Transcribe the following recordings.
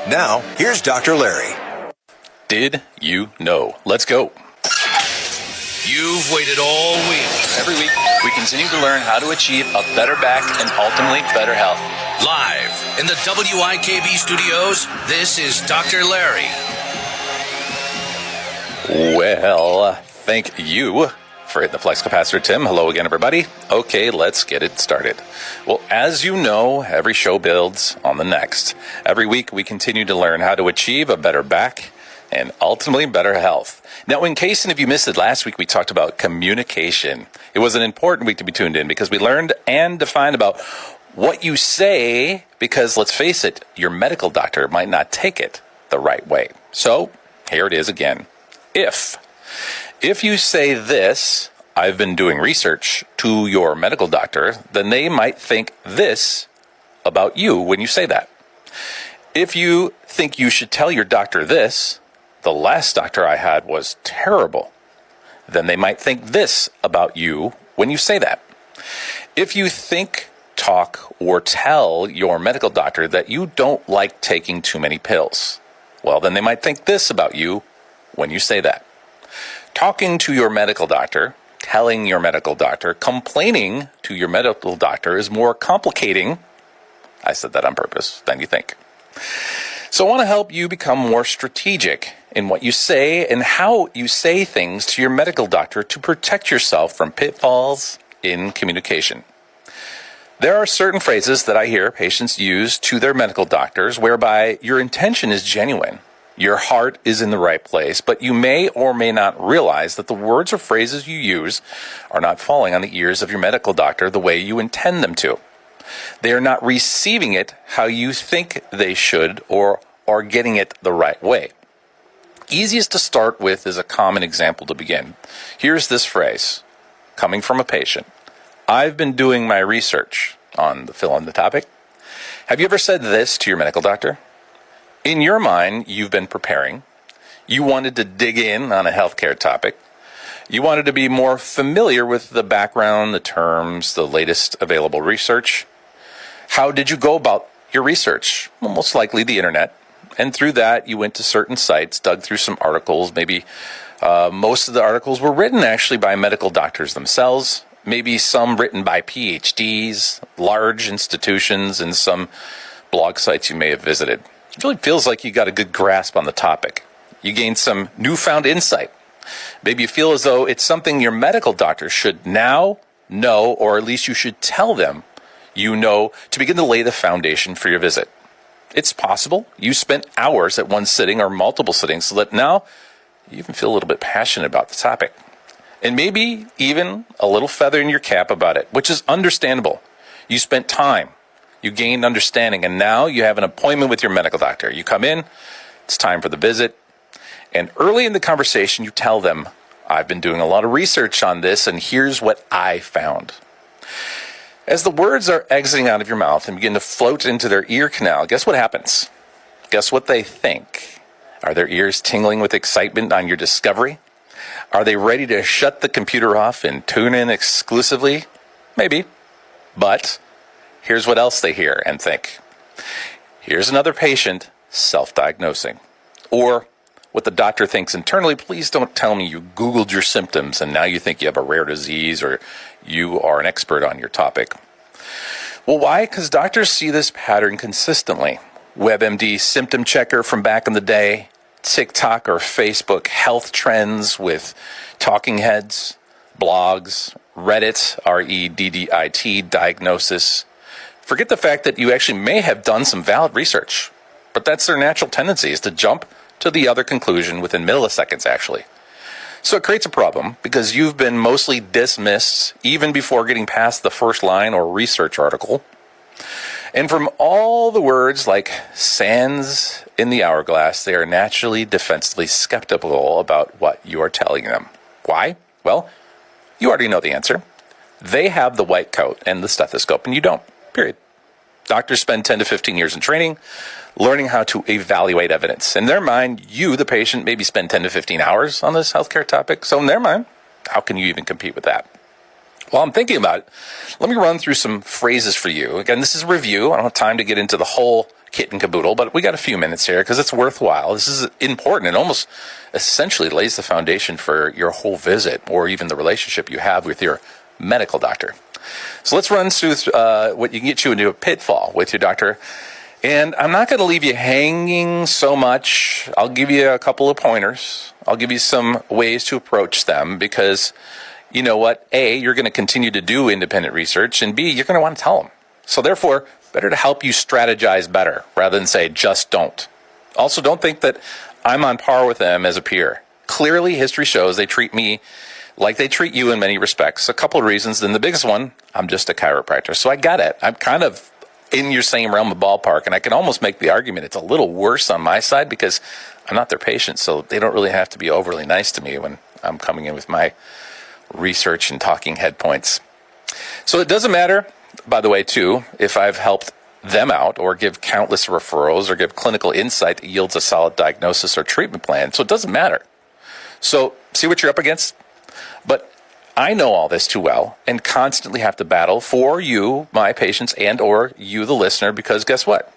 Now, here's Dr. Larry. Did you know? Let's go. You've waited all week. Every week, we continue to learn how to achieve a better back and ultimately better health. Live in the WIKB studios, this is Dr. Larry. Well, thank you for hitting the flex capacitor, Tim. Hello again, everybody. Okay, let's get it started. Well, as you know, every show builds on the next. Every week, we continue to learn how to achieve a better back and ultimately better health. Now, in case any of you missed it, last week we talked about communication. It was an important week to be tuned in because we learned and defined about what you say, because let's face it, your medical doctor might not take it the right way. So here it is again. If you say this, I've been doing research, to your medical doctor, then they might think this about you when you say that. If you think you should tell your doctor this, the last doctor I had was terrible, then they might think this about you when you say that. If you think, talk, or tell your medical doctor that you don't like taking too many pills, well, then they might think this about you when you say that. Talking to your medical doctor, telling your medical doctor, complaining to your medical doctor is more complicating, I said that on purpose, than you think. So I want to help you become more strategic in what you say and how you say things to your medical doctor to protect yourself from pitfalls in communication. There are certain phrases that I hear patients use to their medical doctors whereby your intention is genuine. Your heart is in the right place, but you may or may not realize that the words or phrases you use are not falling on the ears of your medical doctor the way you intend them to. They are not receiving it how you think they should or are getting it the right way. Easiest to start with is a common example to begin. Here's this phrase coming from a patient. I've been doing my research on the fill in the topic. Have you ever said this to your medical doctor? In your mind, you've been preparing. You wanted to dig in on a healthcare topic. You wanted to be more familiar with the background, the terms, the latest available research. How did you go about your research? Well, most likely the internet. And through that, you went to certain sites, dug through some articles. Maybe most of the articles were written actually by medical doctors themselves. Maybe some written by PhDs, large institutions, and some blog sites you may have visited. It really feels like you got a good grasp on the topic. You gained some newfound insight. Maybe you feel as though it's something your medical doctor should now know, or at least you should tell them you know, to begin to lay the foundation for your visit. It's possible you spent hours at one sitting or multiple sittings so that now you even feel a little bit passionate about the topic. And maybe even a little feather in your cap about it, which is understandable. You spent time. You gained understanding, and now you have an appointment with your medical doctor. You come in, it's time for the visit, and early in the conversation, you tell them, I've been doing a lot of research on this, and here's what I found. As the words are exiting out of your mouth and begin to float into their ear canal, guess what happens? Guess what they think? Are their ears tingling with excitement on your discovery? Are they ready to shut the computer off and tune in exclusively? Maybe, but here's what else they hear and think. Here's another patient self-diagnosing. Or what the doctor thinks internally, please don't tell me you Googled your symptoms and now you think you have a rare disease or you are an expert on your topic. Well, why? Because doctors see this pattern consistently. WebMD symptom checker from back in the day, TikTok or Facebook health trends with talking heads, blogs, Reddit, Reddit, diagnosis. Forget the fact that you actually may have done some valid research, but that's their natural tendency, is to jump to the other conclusion within milliseconds, actually. So it creates a problem because you've been mostly dismissed even before getting past the first line or research article. And from all the words like sands in the hourglass, they are naturally defensively skeptical about what you are telling them. Why? Well, you already know the answer. They have the white coat and the stethoscope, and you don't. Period. Doctors spend 10 to 15 years in training, learning how to evaluate evidence. In their mind, you, the patient, maybe spend 10 to 15 hours on this healthcare topic. So in their mind, how can you even compete with that? While I'm thinking about it, let me run through some phrases for you. Again, this is a review. I don't have time to get into the whole kit and caboodle, but we got a few minutes here because it's worthwhile. This is important. It almost essentially lays the foundation for your whole visit or even the relationship you have with your medical doctor. So let's run through what you can get you into a pitfall with your doctor. And I'm not going to leave you hanging so much. I'll give you a couple of pointers. I'll give you some ways to approach them because, you know what? A, you're going to continue to do independent research, and B, you're going to want to tell them. So therefore, better to help you strategize better rather than say, just don't. Also, don't think that I'm on par with them as a peer. Clearly, history shows they treat me like they treat you in many respects. A couple of reasons, and the biggest one, I'm just a chiropractor. So I get it. I'm kind of in your same realm of ballpark, and I can almost make the argument it's a little worse on my side because I'm not their patient, so they don't really have to be overly nice to me when I'm coming in with my research and talking head points. So it doesn't matter, by the way, too, if I've helped them out or give countless referrals or give clinical insight that yields a solid diagnosis or treatment plan. So it doesn't matter. So see what you're up against? But I know all this too well and constantly have to battle for you, my patients, and or you, the listener, because guess what?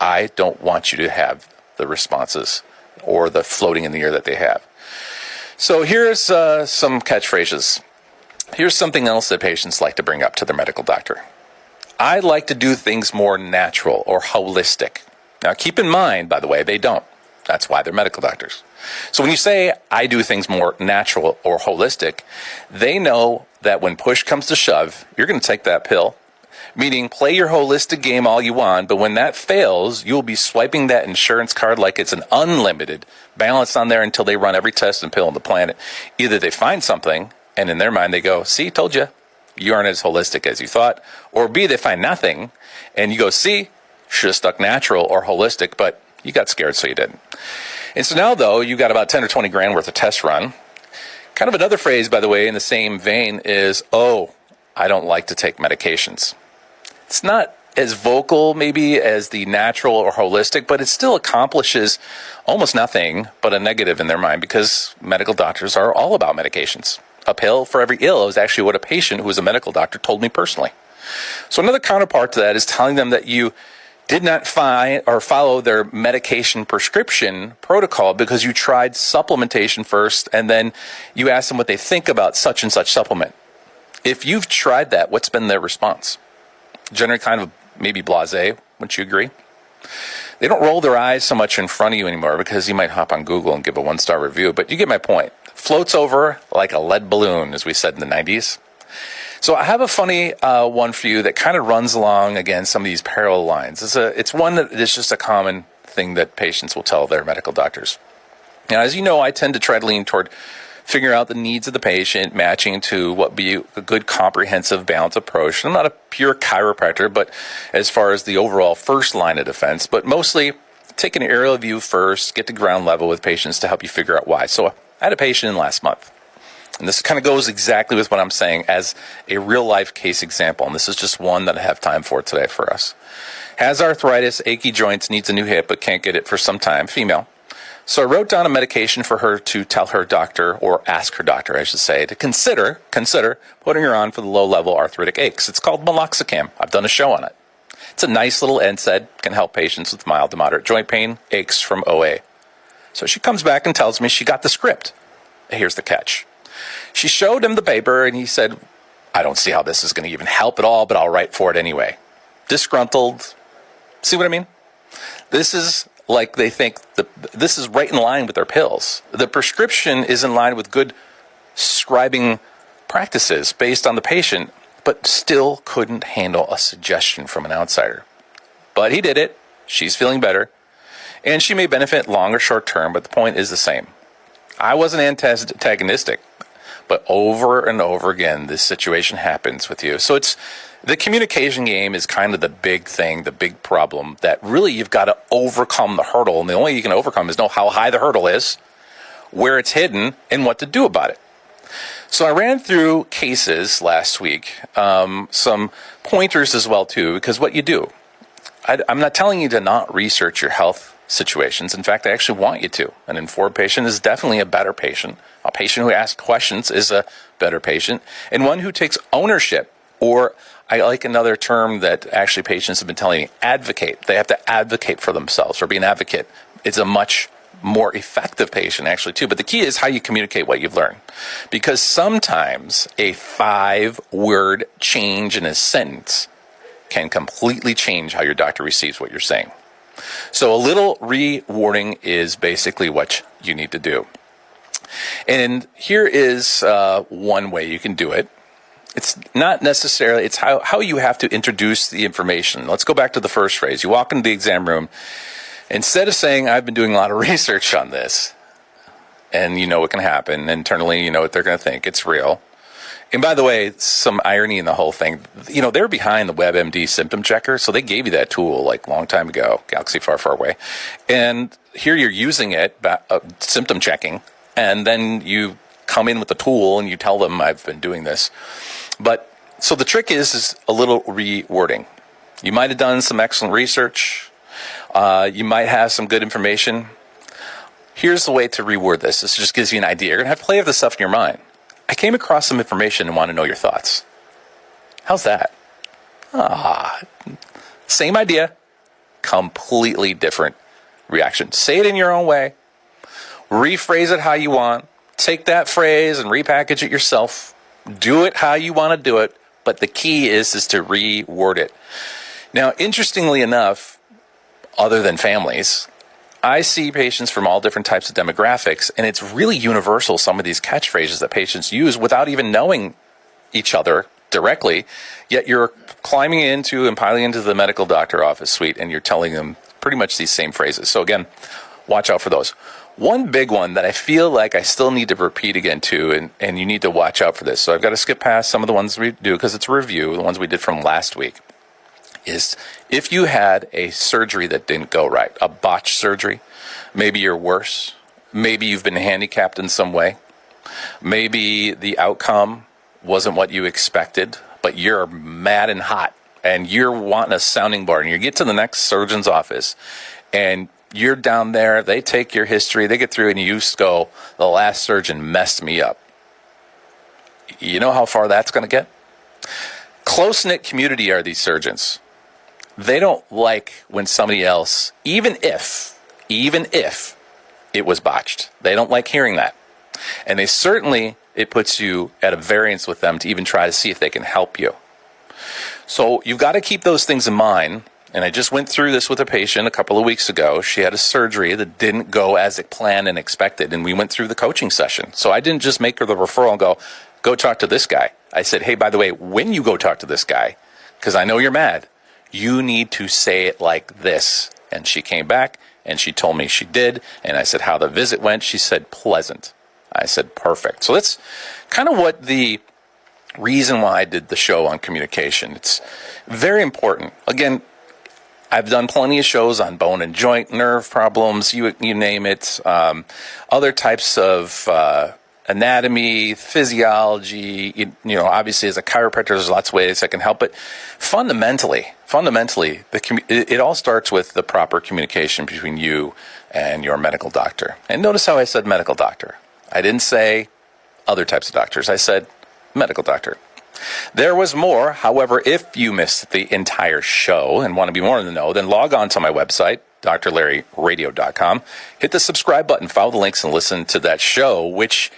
I don't want you to have the responses or the floating in the air that they have. So here's some catchphrases. Here's something else that patients like to bring up to their medical doctor. I like to do things more natural or holistic. Now keep in mind, by the way, they don't. That's why they're medical doctors. So when you say, I do things more natural or holistic, they know that when push comes to shove, you're going to take that pill. Meaning, play your holistic game all you want, but when that fails, you'll be swiping that insurance card like it's an unlimited balance on there until they run every test and pill on the planet. Either they find something, and in their mind they go, see, told you, you aren't as holistic as you thought. Or B, they find nothing, and you go, see, should have stuck natural or holistic, but you got scared, so you didn't. And so now, though, you got about 10 or 20 grand worth of tests run. Kind of another phrase, by the way, in the same vein is, oh, I don't like to take medications. It's not as vocal, maybe, as the natural or holistic, but it still accomplishes almost nothing but a negative in their mind because medical doctors are all about medications. A pill for every ill is actually what a patient who is a medical doctor told me personally. So another counterpart to that is telling them that you did not find or follow their medication prescription protocol because you tried supplementation first and then you asked them what they think about such and such supplement. If you've tried that, what's been their response? Generally kind of maybe blasé, wouldn't you agree? They don't roll their eyes so much in front of you anymore because you might hop on Google and give a 1-star review, but you get my point. Floats over like a lead balloon, as we said in the 90s. So I have a funny one for you that kind of runs along, again, some of these parallel lines. It's one that is just a common thing that patients will tell their medical doctors. Now, as you know, I tend to try to lean toward figuring out the needs of the patient, matching to what would be a good comprehensive balanced approach. I'm not a pure chiropractor, but as far as the overall first line of defense, but mostly take an aerial view first, get to ground level with patients to help you figure out why. So I had a patient in last month. And this kind of goes exactly with what I'm saying as a real-life case example. And this is just one that I have time for today for us. Has arthritis, achy joints, needs a new hip, but can't get it for some time. Female. So I wrote down a medication for her to tell her doctor, or ask her doctor, I should say, to consider putting her on for the low-level arthritic aches. It's called meloxicam. I've done a show on it. It's a nice little NSAID, can help patients with mild to moderate joint pain, aches from OA. So she comes back and tells me she got the script. Here's the catch. She showed him the paper, and he said, I don't see how this is going to even help at all, but I'll write for it anyway. Disgruntled. See what I mean? This is like they think this is right in line with their pills. The prescription is in line with good scribing practices based on the patient, but still couldn't handle a suggestion from an outsider. But he did it. She's feeling better. And she may benefit long or short term, but the point is the same. I wasn't antagonistic. But over and over again, this situation happens with you. So it's the communication game is kind of the big thing, the big problem that really you've got to overcome the hurdle. And the only way you can overcome is know how high the hurdle is, where it's hidden, and what to do about it. So I ran through cases last week, some pointers as well, too, because what you do, I'm not telling you to not research your health situations. In fact, I actually want you to. An informed patient is definitely a better patient. A patient who asks questions is a better patient. And one who takes ownership Or I like another term that actually patients have been telling me, advocate. They have to advocate for themselves or be an advocate. It's a much more effective patient actually too. But the key is how you communicate what you've learned. Because sometimes a 5-word change in a sentence can completely change how your doctor receives what you're saying. So a little rewording is basically what you need to do. And here is one way you can do it. It's not necessarily, it's how you have to introduce the information. Let's go back to the first phrase. You walk into the exam room, instead of saying, I've been doing a lot of research on this, and you know what can happen internally, you know what they're going to think, it's real. And by the way, some irony in the whole thing, you know, they're behind the WebMD symptom checker, so they gave you that tool like a long time ago, galaxy far, far away. And here you're using it, symptom checking, and then you come in with the tool and you tell them I've been doing this. But so the trick is a little rewording. You might have done some excellent research. You might have some good information. Here's the way to reword this. This just gives you an idea. You're going to have to play with this stuff in your mind. I came across some information and want to know your thoughts. How's that? Same idea, completely different reaction. Say it in your own way. Rephrase it how you want. Take that phrase and repackage it yourself. Do it how you want to do it, but the key is to reword it. Now, interestingly enough, other than families, I see patients from all different types of demographics, and it's really universal, some of these catchphrases that patients use without even knowing each other directly, yet you're climbing into and piling into the medical doctor office suite, and you're telling them pretty much these same phrases. So again, watch out for those. One big one that I feel like I still need to repeat again too, and you need to watch out for this. So I've got to skip past some of the ones we do because it's a review, the ones we did from last week, is if you had a surgery that didn't go right, a botched surgery, maybe you're worse, maybe you've been handicapped in some way, maybe the outcome wasn't what you expected, but you're mad and hot, and you're wanting a sounding board, and you get to the next surgeon's office, and you're down there, they take your history, they get through, and you go, the last surgeon messed me up. You know how far that's going to get? Close-knit community are these surgeons. They don't like when somebody else, even if it was botched, they don't like hearing that. And they certainly, it puts you at a variance with them to even try to see if they can help you. So you've got to keep those things in mind. And I just went through this with a patient a couple of weeks ago. She had a surgery that didn't go as planned and expected, and we went through the coaching session. So I didn't just make her the referral and go talk to this guy. I said, hey, by the way, when you go talk to this guy, because I know you're mad, you need to say it like this. And she came back, and she told me she did. And I said, how the visit went? She said, pleasant. I said, perfect. So that's kind of what the reason why I did the show on communication. It's very important. Again, I've done plenty of shows on bone and joint, nerve problems, you name it, other types of anatomy, physiology. You know, obviously as a chiropractor, there's lots of ways I can help. But fundamentally, it all starts with the proper communication between you and your medical doctor. And notice how I said medical doctor. I didn't say other types of doctors. I said medical doctor. There was more. However, if you missed the entire show and want to be more in the know, then log on to my website, drlarryradio.com. Hit the subscribe button, follow the links, and listen to that show, which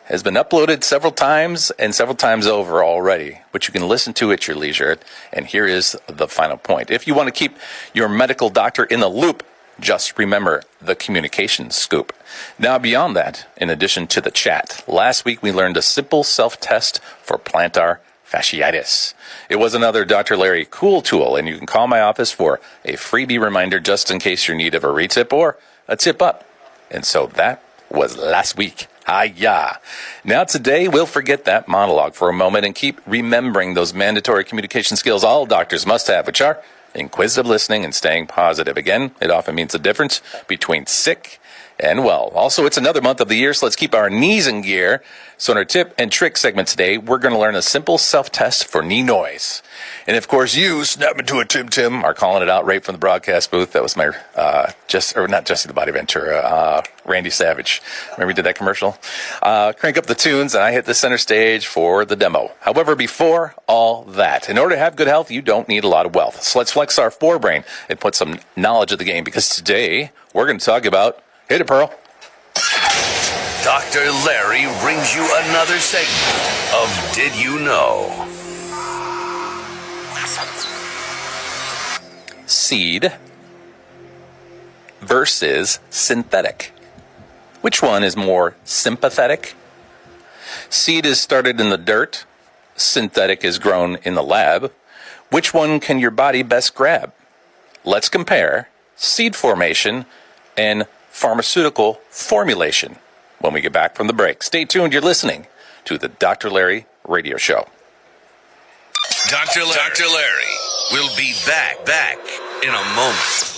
has been uploaded several times and several times over already, but you can listen to at your leisure. And here is the final point. If you want to keep your medical doctor in the loop, just remember the communication scoop. Now, beyond that, in addition to the chat, last week we learned a simple self-test for plantar fasciitis. It was another Dr. Larry cool tool, and you can call my office for a freebie reminder just in case you're in need of a retip or a tip up. And so that was last week. Hi-ya. Now today, we'll forget that monologue for a moment and keep remembering those mandatory communication skills all doctors must have, which are inquisitive listening and staying positive. Again, it often means the difference between sick and well. Also, it's another month of the year, so let's keep our knees in gear. So in our tip and trick segment today, we're going to learn a simple self-test for knee noise. And of course, you, snap into a Tim, are calling it out right from the broadcast booth. That was my, not Jesse the Body Ventura, Randy Savage. Remember we did that commercial? Crank up the tunes, and I hit the center stage for the demo. However, before all that, in order to have good health, you don't need a lot of wealth. So let's flex our forebrain and put some knowledge of the game, because today we're going to talk about, hit it, Pearl. Dr. Larry brings you another segment of Did You Know? Seed versus synthetic. Which one is more sympathetic? Seed is started in the dirt. Synthetic is grown in the lab. Which one can your body best grab? Let's compare seed formation and pharmaceutical formulation when we get back from the break. Stay tuned. You're listening to the Dr. Larry Radio Show. Dr. Larry will be back in a moment.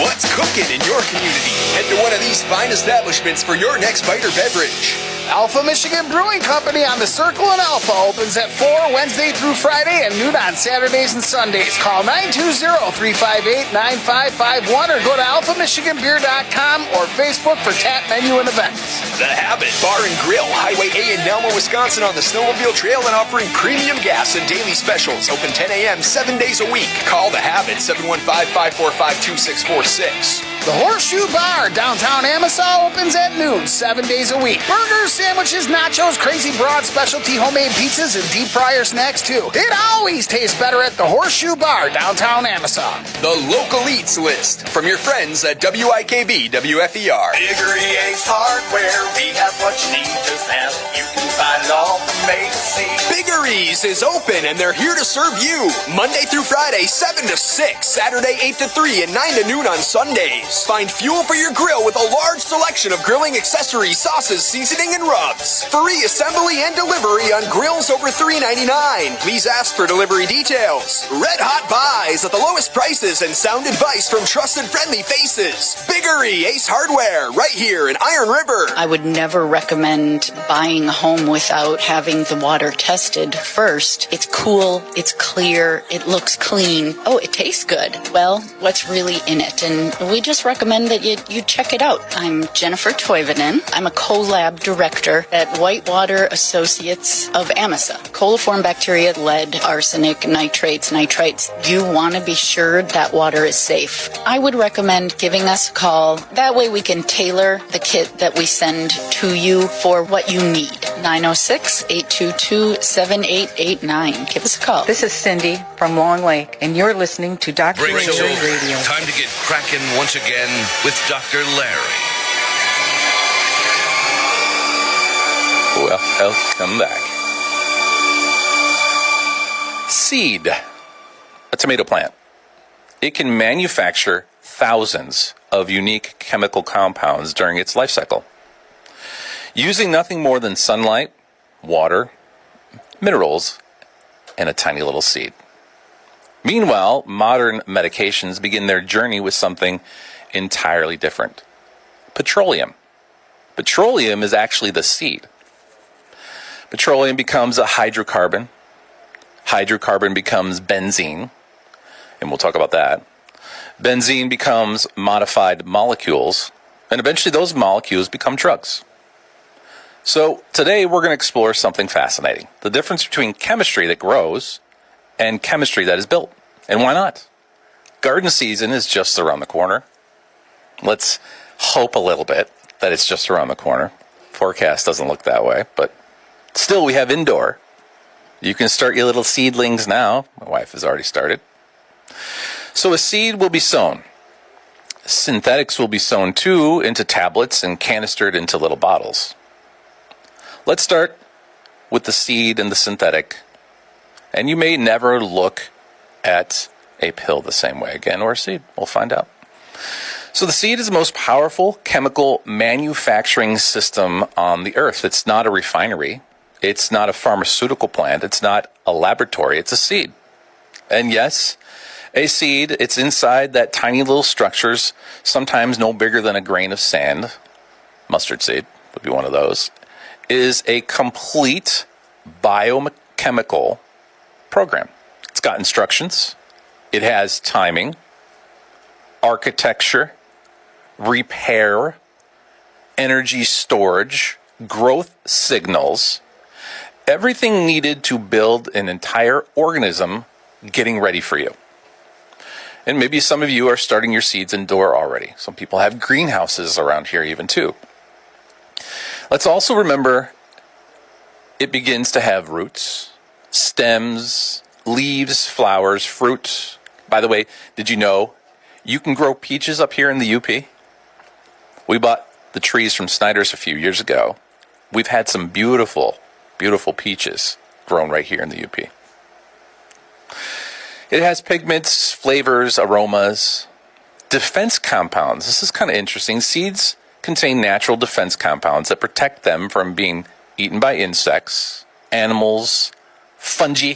What's cooking in your community? Head to one of these fine establishments for your next bite or beverage. Alpha Michigan Brewing Company on the Circle in Alpha opens at 4 Wednesday through Friday and noon on Saturdays and Sundays. Call 920-358-9551 or go to alphamichiganbeer.com or Facebook for tap menu and events. The Habit Bar and Grill, Highway A in Nelma, Wisconsin on the Snowmobile Trail, and offering premium gas and daily specials. Open 10 a.m. 7 days a week. Call The Habit, 715-545-2646. The Horseshoe Bar, downtown Amasa, opens at noon, 7 days a week. Burgers, sandwiches, nachos, crazy broad specialty homemade pizzas, and deep fryer snacks too. It always tastes better at the Horseshoe Bar, downtown Amasa. The Local Eats List from your friends at WIKB WFER. Biggery Ace Hardware, we have what you need, just ask. You can find it all from A to Z. Biggery's is open and they're here to serve you. Monday through Friday, 7 to 6. Saturday, 8 to 3 and 9 to noon on Sundays. Find fuel for your grill with a large selection of grilling accessories, sauces, seasoning, and rubs. Free assembly and delivery on grills over $3.99. Please ask for delivery details. Red hot buys at the lowest prices and sound advice from trusted friendly faces. Biggery Ace Hardware, right here in Iron River. I would never recommend buying a home without having the water tested first. It's cool, it's clear, it looks clean. Oh, it tastes good. Well, what's really in it? And we just recommend that you check it out. I'm Jennifer Toivonen. I'm a co-lab director at Whitewater Associates of Amasa. Coliform bacteria, lead, arsenic, nitrates, nitrites. You want to be sure that water is safe. I would recommend giving us a call. That way we can tailor the kit that we send to you for what you need. 906-822-7889. Give us a call. This is Cindy from Long Lake, and you're listening to Dr. Break's Larry over. Radio. Time to get cracking once again with Dr. Larry. Welcome back. Seed, a tomato plant. It can manufacture thousands of unique chemical compounds during its life cycle, using nothing more than sunlight, water, minerals, and a tiny little seed. Meanwhile, modern medications begin their journey with something entirely different. Petroleum. Petroleum is actually the seed. Petroleum becomes a hydrocarbon. Hydrocarbon becomes benzene, and we'll talk about that. Benzene becomes modified molecules, and eventually those molecules become drugs. So today we're going to explore something fascinating. The difference between chemistry that grows and chemistry that is built. And why not? Garden season is just around the corner. Let's hope a little bit that it's just around the corner. Forecast doesn't look that way, but still we have indoor. You can start your little seedlings now. My wife has already started. So a seed will be sown. Synthetics will be sown too into tablets and canistered into little bottles. Let's start with the seed and the synthetic. And you may never look at a pill the same way again, or a seed. We'll find out. So the seed is the most powerful chemical manufacturing system on the earth. It's not a refinery. It's not a pharmaceutical plant. It's not a laboratory. It's a seed. And yes, A seed, it's inside that tiny little structures, sometimes no bigger than a grain of sand. Mustard seed would be one of those. Is a complete biochemical program. It's got instructions. It has timing, architecture, repair, energy storage, growth signals, everything needed to build an entire organism getting ready for you. And maybe some of you are starting your seeds indoor already. Some people have greenhouses around here even too. Let's also remember it begins to have roots, stems, leaves, flowers, fruit. By the way, did you know you can grow peaches up here in the UP? We bought the trees from Snyder's a few years ago. We've had some beautiful, beautiful peaches grown right here in the UP. It has pigments, flavors, aromas, defense compounds. This is kind of interesting. Seeds contain natural defense compounds that protect them from being eaten by insects, animals, fungi,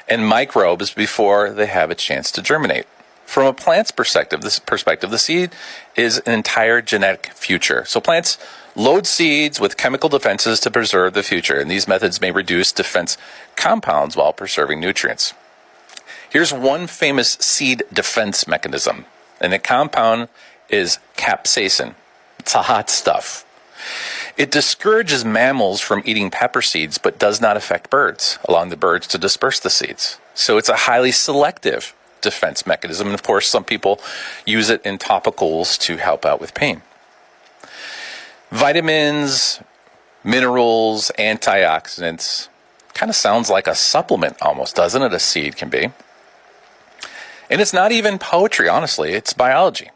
and microbes before they have a chance to germinate. From a plant's perspective, the seed is an entire genetic future. So plants load seeds with chemical defenses to preserve the future, and these methods may reduce defense compounds while preserving nutrients. Here's one famous seed defense mechanism, and the compound is capsaicin. It's a hot stuff. It discourages mammals from eating pepper seeds, but does not affect birds, allowing the birds to disperse the seeds. So it's a highly selective defense mechanism, and of course some people use it in topicals to help out with pain. Vitamins, minerals, antioxidants, kind of sounds like a supplement almost, doesn't it? A seed can be. And it's not even poetry, honestly, it's biology.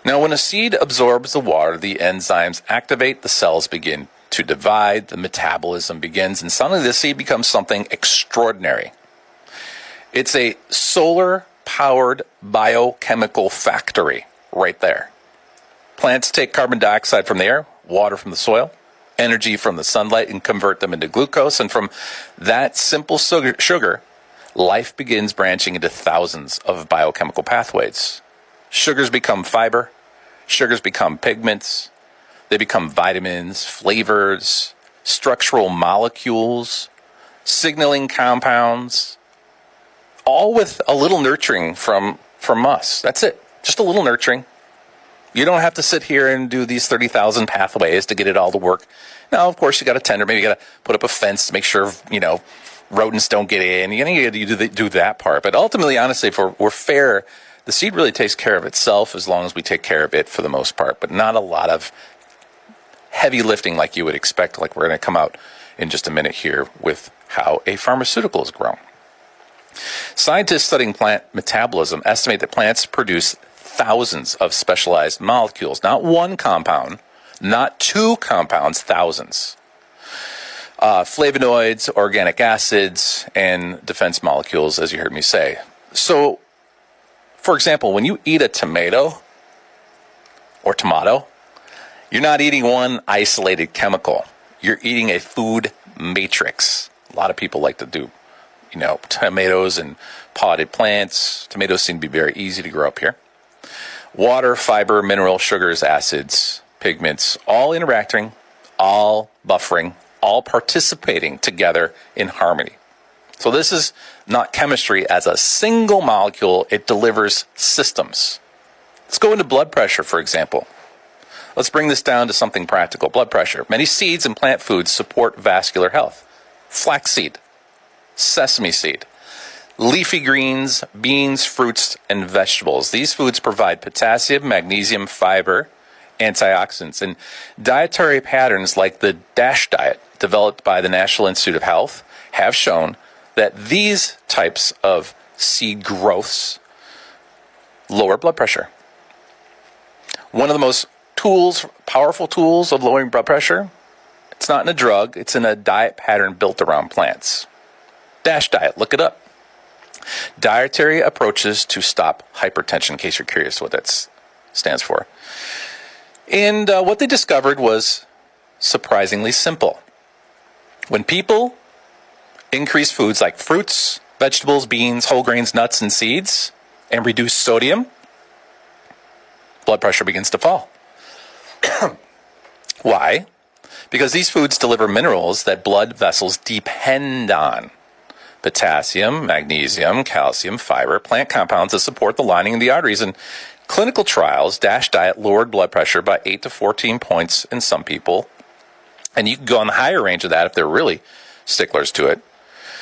Now, when a seed absorbs the water, the enzymes activate, the cells begin to divide, the metabolism begins, and suddenly the seed becomes something extraordinary. It's a solar-powered biochemical factory right there. Plants take carbon dioxide from the air, water from the soil, energy from the sunlight, and convert them into glucose. And from that simple sugar, life begins branching into thousands of biochemical pathways. Sugars become fiber, sugars become pigments, they become vitamins, flavors, structural molecules, signaling compounds, all with a little nurturing from us. That's it, just a little nurturing. You don't have to sit here and do these 30,000 pathways to get it all to work. Now, of course, you got to tender, maybe you got to put up a fence to make sure, rodents don't get in. You do that part. But ultimately, honestly, if we're fair, the seed really takes care of itself as long as we take care of it for the most part, but not a lot of heavy lifting like you would expect, like we're going to come out in just a minute here with how a pharmaceutical is grown. Scientists studying plant metabolism estimate that plants produce thousands of specialized molecules, not one compound, not two compounds, thousands. Flavonoids, organic acids, and defense molecules, as you heard me say. So, for example, when you eat a tomato, you're not eating one isolated chemical. You're eating a food matrix. A lot of people like to do, tomatoes and potted plants. Tomatoes seem to be very easy to grow up here. Water, fiber, mineral, sugars, acids, pigments, all interacting, all buffering, all participating together in harmony. So this is not chemistry as a single molecule. It delivers systems. Let's go into blood pressure, for example. Let's bring this down to something practical. Blood pressure. Many seeds and plant foods support vascular health. Flaxseed, sesame seed, leafy greens, beans, fruits, and vegetables. These foods provide potassium, magnesium, fiber, antioxidants, and dietary patterns like the DASH diet, developed by the National Institute of Health, have shown that these types of seed growths lower blood pressure. One of the most powerful tools of lowering blood pressure, it's not in a drug, it's in a diet pattern built around plants. DASH diet, look it up. Dietary approaches to stop hypertension, in case you're curious what that stands for. And what they discovered was surprisingly simple. When people increase foods like fruits, vegetables, beans, whole grains, nuts, and seeds, and reduce sodium, blood pressure begins to fall. Why? Because these foods deliver minerals that blood vessels depend on. Potassium, magnesium, calcium, fiber, plant compounds that support the lining of the arteries. And clinical trials, DASH diet lowered blood pressure by 8 to 14 points in some people. And you can go on the higher range of that if they're really sticklers to it.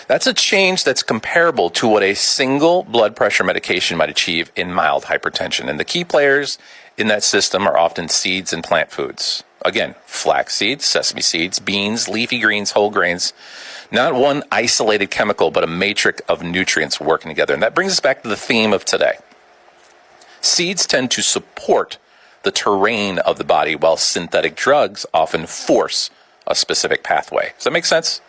That's a change that's comparable to what a single blood pressure medication might achieve in mild hypertension. And the key players in that system are often seeds and plant foods. Again, flax seeds, sesame seeds, beans, leafy greens, whole grains. Not one isolated chemical, but a matrix of nutrients working together. And that brings us back to the theme of today. Seeds tend to support the terrain of the body, while synthetic drugs often force a specific pathway. Does that make sense?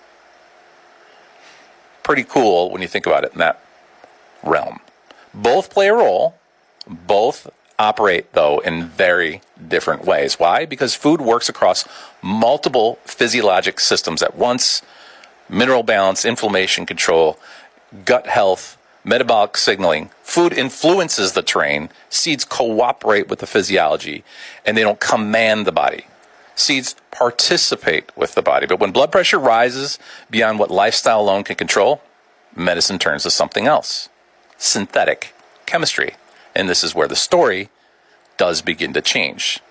Pretty cool when you think about it in that realm. Both play a role. Both operate, though, in very different ways. Why? Because food works across multiple physiologic systems at once. Mineral balance, inflammation control, gut health, metabolic signaling. Food influences the terrain. Seeds cooperate with the physiology, and they don't command the body. Seeds participate with the body. But when blood pressure rises beyond what lifestyle alone can control, medicine turns to something else. Synthetic chemistry. And this is where the story does begin to change.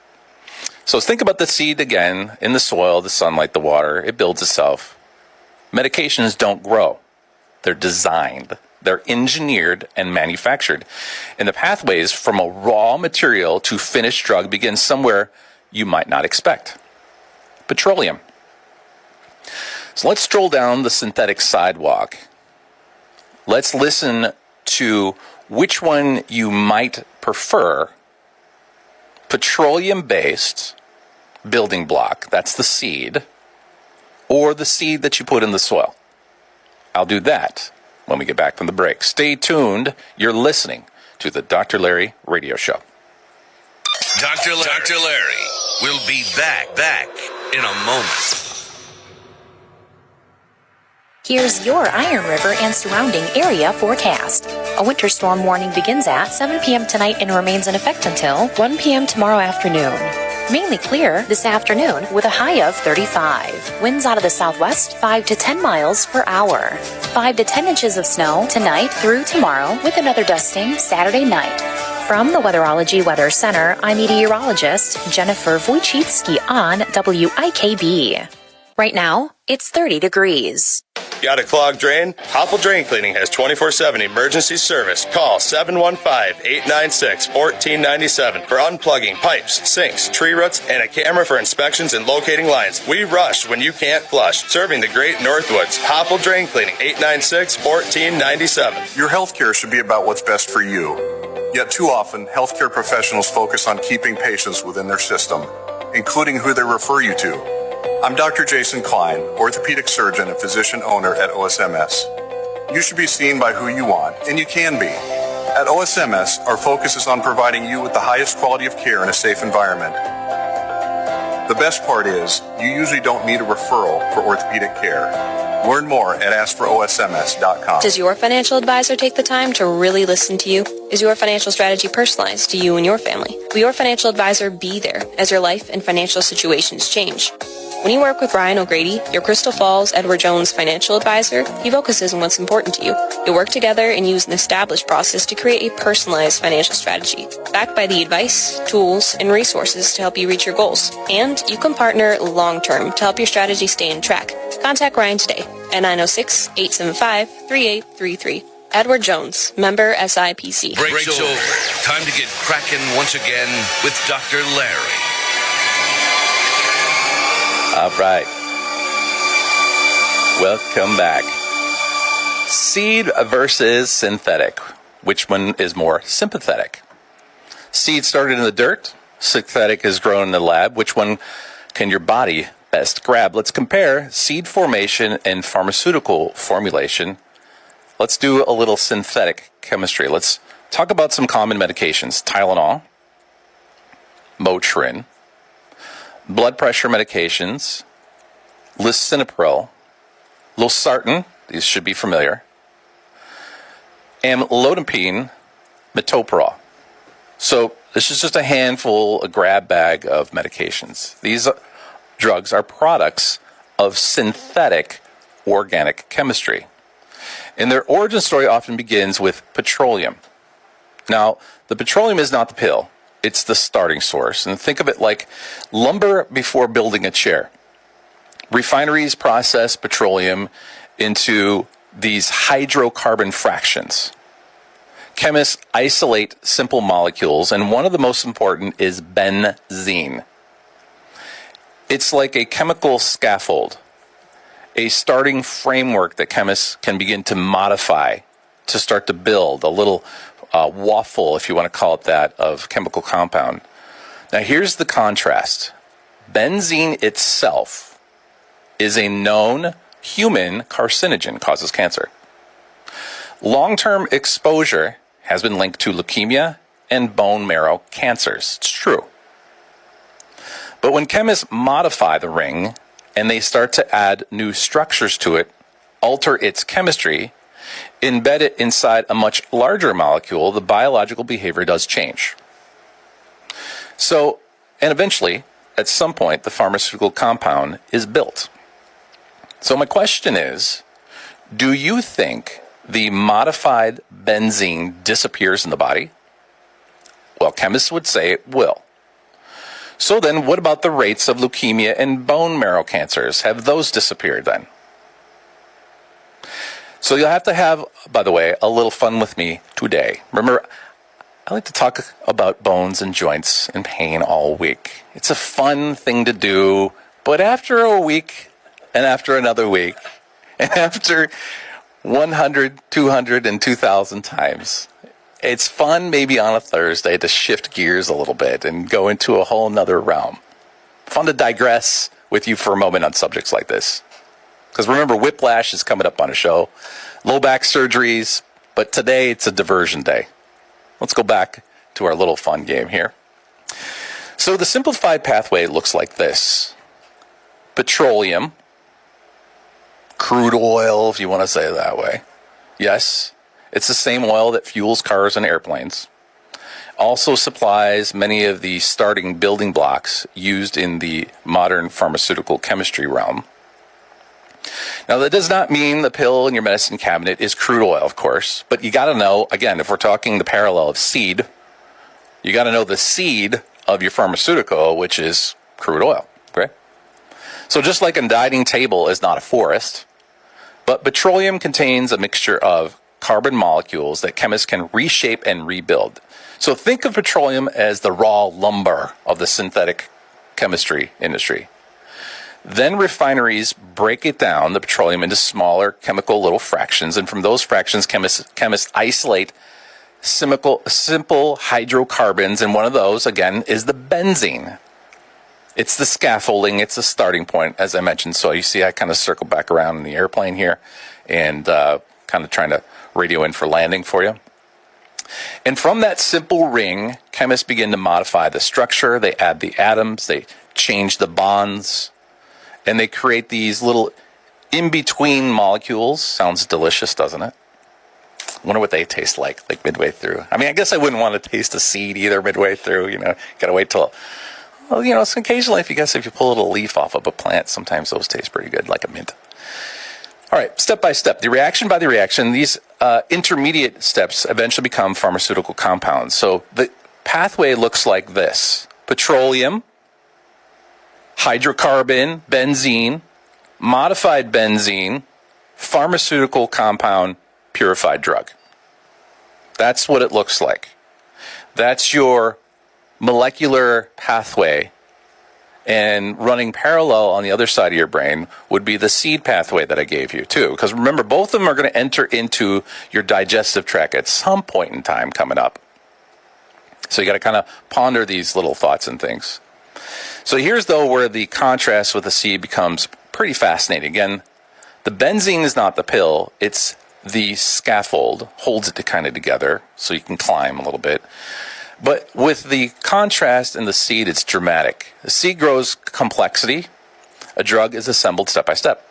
So think about the seed again in the soil, the sunlight, the water. It builds itself. Medications don't grow. They're designed. They're engineered and manufactured. And the pathways from a raw material to finished drug begin somewhere you might not expect. Petroleum. So let's stroll down the synthetic sidewalk. Let's listen to which one you might prefer. Petroleum-based building block, that's the seed, or the seed that you put in the soil. I'll do that when we get back from the break. Stay tuned. You're listening to the Dr. Larry Radio Show. Dr. Larry will be back in a moment. Here's your Iron River and surrounding area forecast. A winter storm warning begins at 7 p.m. tonight and remains in effect until 1 p.m. tomorrow afternoon. Mainly clear this afternoon with a high of 35. Winds out of the southwest 5 to 10 miles per hour. 5 to 10 inches of snow tonight through tomorrow with another dusting Saturday night. From the Weatherology Weather Center, I'm meteorologist Jennifer Wojcicki on WIKB. Right now, it's 30 degrees. Got a clogged drain? Hopple Drain Cleaning has 24/7 emergency service. Call 715-896-1497 for unplugging pipes, sinks, tree roots, and a camera for inspections and locating lines. We rush when you can't flush. Serving the great Northwoods. Hopple Drain Cleaning, 896-1497. Your healthcare should be about what's best for you. Yet too often, healthcare professionals focus on keeping patients within their system, including who they refer you to. I'm Dr. Jason Klein, orthopedic surgeon and physician owner at OSMS. You should be seen by who you want, and you can be. At OSMS, our focus is on providing you with the highest quality of care in a safe environment. The best part is, you usually don't need a referral for orthopedic care. Learn more at askforosms.com. Does your financial advisor take the time to really listen to you? Is your financial strategy personalized to you and your family? Will your financial advisor be there as your life and financial situations change? When you work with Ryan O'Grady, your Crystal Falls Edward Jones financial advisor, he focuses on what's important to you. You work together and use an established process to create a personalized financial strategy, backed by the advice, tools, and resources to help you reach your goals. And you can partner long-term to help your strategy stay in track. Contact Ryan today at 906-875-3833. Edward Jones, member SIPC. Break's over. Time to get cracking once again with Dr. Larry. All right. Welcome back. Seed versus synthetic. Which one is more sympathetic? Seed started in the dirt. Synthetic is grown in the lab. Which one can your body best grab? Let's compare seed formation and pharmaceutical formulation. Let's do a little synthetic chemistry. Let's talk about some common medications. Tylenol, Motrin, blood pressure medications, lisinopril, losartan, these should be familiar, amlodipine, metoprolol. So this is just a handful, a grab bag of medications. These drugs are products of synthetic organic chemistry. And their origin story often begins with petroleum. Now, the petroleum is not the pill. It's the starting source. And think of it like lumber before building a chair. Refineries process petroleum into these hydrocarbon fractions. Chemists isolate simple molecules, and one of the most important is benzene. It's like a chemical scaffold, a starting framework that chemists can begin to modify to start to build a little waffle, if you want to call it that, of chemical compound. Now here's the contrast. Benzene itself is a known human carcinogen, causes cancer. Long-term exposure has been linked to leukemia and bone marrow cancers. It's true. But when chemists modify the ring and they start to add new structures to it, alter its chemistry, embed it inside a much larger molecule, the biological behavior does change. So, and eventually, at some point, the pharmaceutical compound is built. So my question is, do you think the modified benzene disappears in the body? Well, chemists would say it will. So then, what about the rates of leukemia and bone marrow cancers? Have those disappeared then? So you'll have to have, by the way, a little fun with me today. Remember, I like to talk about bones and joints and pain all week. It's a fun thing to do, but after a week, and after another week, and after 100, 200, and 2,000 times, it's fun maybe on a Thursday to shift gears a little bit and go into a whole nother realm. Fun to digress with you for a moment on subjects like this. Because remember, whiplash is coming up on a show, low back surgeries, but today it's a diversion day. Let's go back to our little fun game here. So the simplified pathway looks like this. Petroleum, crude oil, if you want to say it that way. Yes, it's the same oil that fuels cars and airplanes. Also supplies many of the starting building blocks used in the modern pharmaceutical chemistry realm. Now, that does not mean the pill in your medicine cabinet is crude oil, of course, but you got to know, again, if we're talking the parallel of seed, you got to know the seed of your pharmaceutical, which is crude oil, okay? So just like a dining table is not a forest, but petroleum contains a mixture of carbon molecules that chemists can reshape and rebuild. So think of petroleum as the raw lumber of the synthetic chemistry industry. Then refineries break it down, the petroleum, into smaller chemical little fractions, and from those fractions, chemists isolate simple hydrocarbons, and one of those, again, is the benzene. It's the scaffolding, it's the starting point, as I mentioned. So you see I kind of circle back around in the airplane here and kind of trying to radio in for landing for you. And from that simple ring, chemists begin to modify the structure, they add the atoms, they change the bonds, and they create these little in-between molecules. Sounds delicious, doesn't it? Wonder what they taste like midway through. I mean, I guess I wouldn't want to taste a seed either midway through, you know. Gotta wait till, well, you know, so occasionally if you pull a little leaf off of a plant, sometimes those taste pretty good, like a mint. All right, step by step, the reaction by the reaction, these intermediate steps eventually become pharmaceutical compounds. So the pathway looks like this. Petroleum, hydrocarbon, benzene, modified benzene, pharmaceutical compound, purified drug. That's what it looks like. That's your molecular pathway. And running parallel on the other side of your brain would be the seed pathway that I gave you too. Because remember, both of them are going to enter into your digestive tract at some point in time coming up. So you got to kind of ponder these little thoughts and things. So here's, though, where the contrast with the seed becomes pretty fascinating. Again, the benzene is not the pill. It's the scaffold, holds it kind of together so you can climb a little bit. But with the contrast in the seed, it's dramatic. The seed grows complexity. A drug is assembled step by step.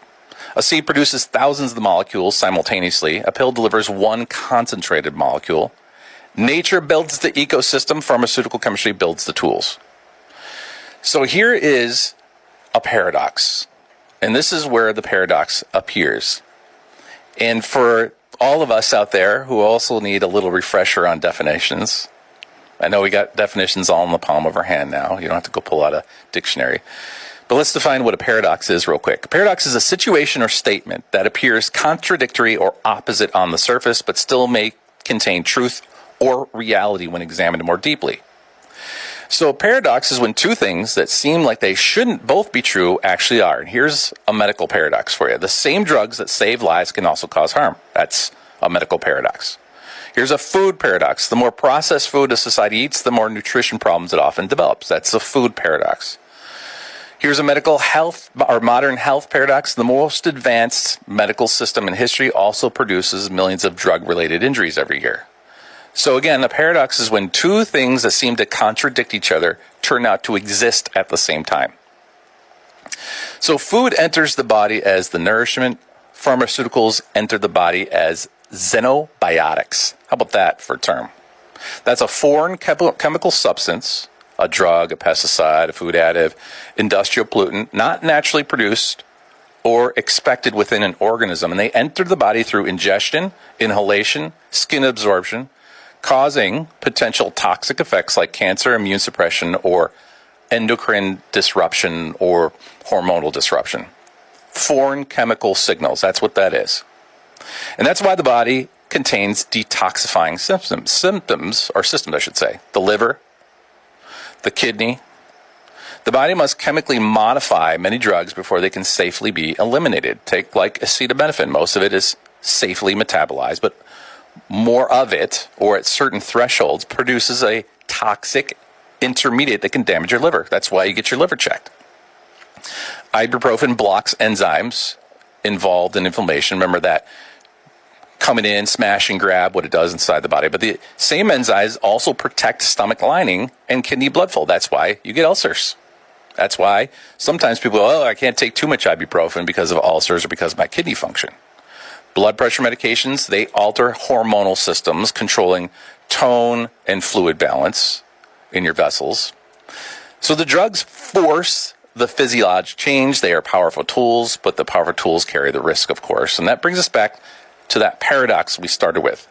A seed produces thousands of the molecules simultaneously. A pill delivers one concentrated molecule. Nature builds the ecosystem. Pharmaceutical chemistry builds the tools. So here is a paradox. And this is where the paradox appears. And for all of us out there who also need a little refresher on definitions, I know we got definitions all in the palm of our hand now. You don't have to go pull out a dictionary. But let's define what a paradox is real quick. A paradox is a situation or statement that appears contradictory or opposite on the surface, but still may contain truth or reality when examined more deeply. So a paradox is when two things that seem like they shouldn't both be true actually are. And here's a medical paradox for you. The same drugs that save lives can also cause harm. That's a medical paradox. Here's a food paradox. The more processed food a society eats, the more nutrition problems it often develops. That's a food paradox. Here's a medical health or modern health paradox. The most advanced medical system in history also produces millions of drug-related injuries every year. So again, a paradox is when two things that seem to contradict each other turn out to exist at the same time. So food enters the body as the nourishment. Pharmaceuticals enter the body as xenobiotics. How about that for a term? That's a foreign chemical substance, a drug, a pesticide, a food additive, industrial pollutant, not naturally produced or expected within an organism. And they enter the body through ingestion, inhalation, skin absorption, causing potential toxic effects like cancer, immune suppression, or endocrine disruption or hormonal disruption. Foreign chemical signals, that's what that is. And that's why the body contains detoxifying systems, I should say. The liver, the kidney. The body must chemically modify many drugs before they can safely be eliminated. Take like acetaminophen. Most of it is safely metabolized, but more of it, or at certain thresholds, produces a toxic intermediate that can damage your liver. That's why you get your liver checked. Ibuprofen blocks enzymes involved in inflammation. Remember that coming in, smash and grab what it does inside the body. But the same enzymes also protect stomach lining and kidney blood flow. That's why you get ulcers. That's why sometimes people go, I can't take too much ibuprofen because of ulcers or because of my kidney function. Blood pressure medications, they alter hormonal systems, controlling tone and fluid balance in your vessels. So the drugs force the physiologic change. They are powerful tools, but the powerful tools carry the risk, of course. And that brings us back to that paradox we started with.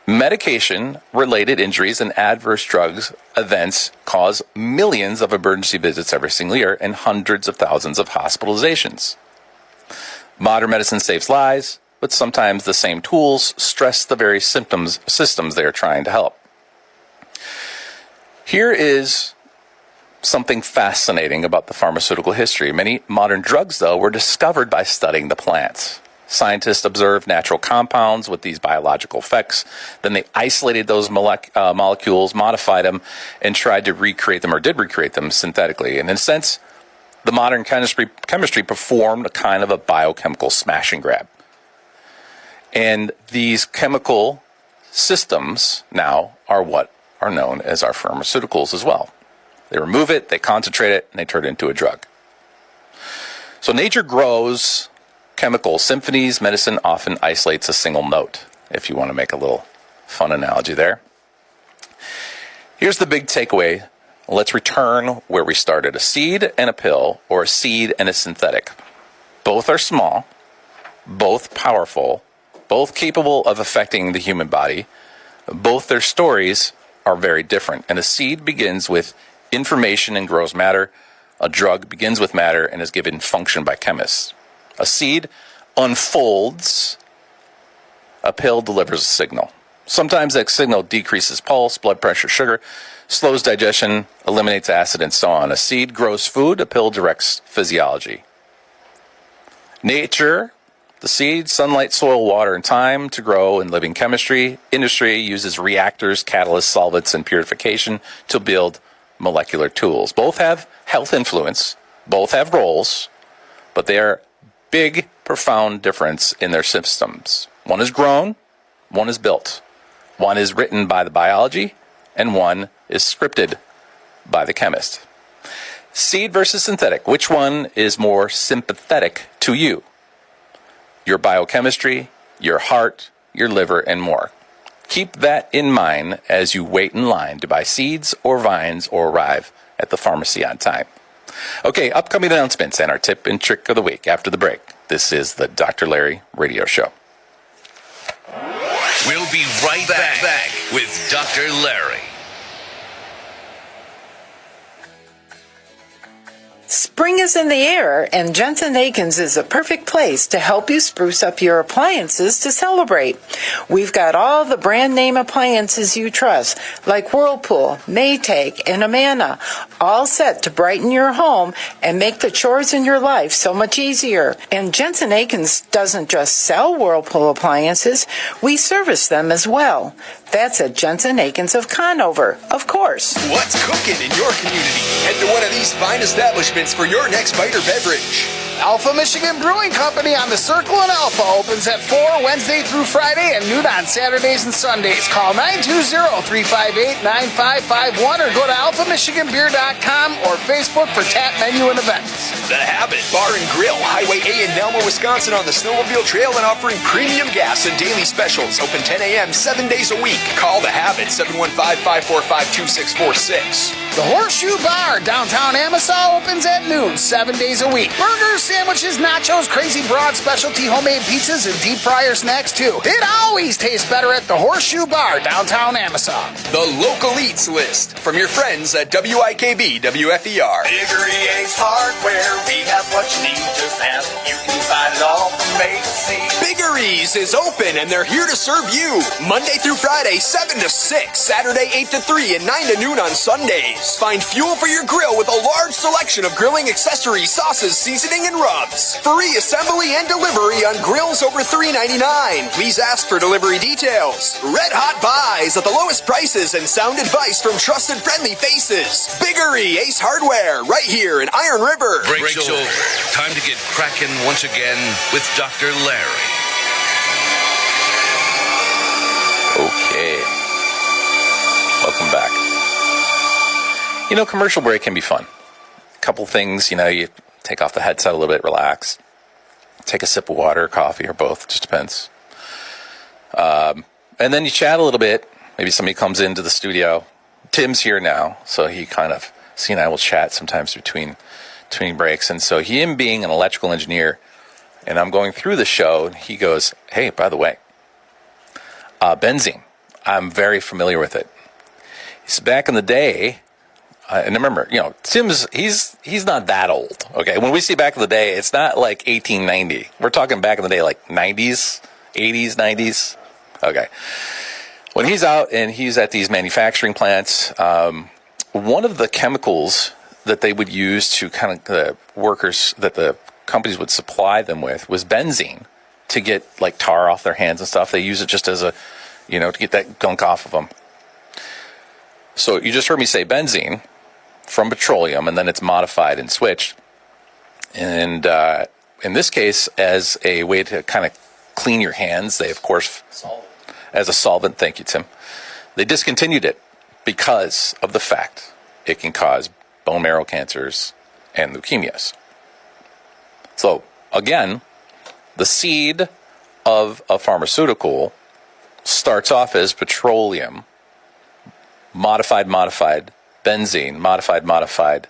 Medication-related injuries and adverse drugs events cause millions of emergency visits every single year and hundreds of thousands of hospitalizations. Modern medicine saves lives, but sometimes the same tools stress the very systems they are trying to help. Here is something fascinating about the pharmaceutical history. Many modern drugs, though, were discovered by studying the plants. Scientists observed natural compounds with these biological effects. Then they isolated those molecules, modified them, and tried to recreate them, or did recreate them synthetically. And in a sense, the modern chemistry performed a kind of a biochemical smash and grab. And these chemical systems now are what are known as our pharmaceuticals as well. They remove it, they concentrate it, and they turn it into a drug. So nature grows chemical symphonies. Medicine often isolates a single note, if you want to make a little fun analogy there. Here's the big takeaway. Let's return where we started. A seed and a pill, or a seed and a synthetic. Both are small, both powerful, both capable of affecting the human body. Both their stories are very different. And a seed begins with information and grows matter. A drug begins with matter and is given function by chemists. A seed unfolds. A pill delivers a signal. Sometimes that signal decreases pulse, blood pressure, sugar, slows digestion, eliminates acid, and so on. A seed grows food. A pill directs physiology. Nature, the seed, sunlight, soil, water, and time to grow in living chemistry. Industry uses reactors, catalysts, solvents, and purification to build molecular tools. Both have health influence. Both have roles, but they are big, profound difference in their systems. One is grown, one is built. One is written by the biology, and one is scripted by the chemist. Seed versus synthetic. Which one is more sympathetic to you? your biochemistry, your heart, your liver, and more. Keep that in mind as you wait in line to buy seeds or vines or arrive at the pharmacy on time. Okay, upcoming announcements and our tip and trick of the week after the break. This is the Dr. Larry Radio Show. We'll be right back with Dr. Larry. Spring is in the air, and Jensen Akins is a perfect place to help you spruce up your appliances to celebrate. We've got all the brand name appliances you trust, like Whirlpool, Maytag, and Amana, all set to brighten your home and make the chores in your life so much easier. And Jensen Akins doesn't just sell Whirlpool appliances, we service them as well. That's at Jensen Akins of Conover, of course. What's cooking in your community? Head to one of these fine establishments for your next bite or beverage. Alpha Michigan Brewing Company on the Circle in Alpha opens at 4 Wednesday through Friday and noon on Saturdays and Sundays. Call 920-358-9551 or go to alphamichiganbeer.com or Facebook for tap menu and events. The Habit Bar and Grill, Highway A in Nelma, Wisconsin on the Snowmobile Trail and offering premium gas and daily specials. Open 10 a.m. 7 days a week. Call The Habit, 715-545-2646. The Horseshoe Bar, downtown Amosau, opens at noon, 7 days a week. Burgers, sandwiches, nachos, crazy broad specialty homemade pizzas, and deep fryer snacks too. It always tastes better at the Horseshoe Bar, downtown Amosau. The Local Eats List from your friends at WIKB WFER. Biggery Ace Hardware, we have what you need, just ask. You can find it all from A to Z. Biggery's is open and they're here to serve you. Monday through Friday, 7 to 6. Saturday, 8 to 3 and 9 to noon on Sundays. Find fuel for your grill with a large selection of grilling accessories, sauces, seasoning, and rubs. Free assembly and delivery on grills over $3.99. Please ask for delivery details. Red hot buys at the lowest prices and sound advice from trusted friendly faces. Biggery Ace Hardware, right here in Iron River. Break's over. Time to get cracking once again with Dr. Larry. Okay. Welcome back. You know, commercial break can be fun. A couple things, you take off the headset a little bit, relax. Take a sip of water, coffee, or both. Just depends. And then you chat a little bit. Maybe somebody comes into the studio. Tim's here now, so he and I will chat sometimes between breaks. And so him being an electrical engineer, and I'm going through the show, and he goes, hey, by the way, benzene. I'm very familiar with it. He said, back in the day, and remember, Tim's, he's not that old, okay? When we say back in the day, it's not like 1890. We're talking back in the day, like 90s, 80s, 90s. Okay. When he's out and he's at these manufacturing plants, one of the chemicals that they would use to kind of the workers that the companies would supply them with was benzene to get like tar off their hands and stuff. They use it just as a, to get that gunk off of them. So you just heard me say benzene from petroleum, and then it's modified and switched. And in this case, as a way to kind of clean your hands, they, of course, as a solvent, thank you, Tim, they discontinued it because of the fact it can cause bone marrow cancers and leukemias. So, again, the seed of a pharmaceutical starts off as petroleum, modified, benzene, modified,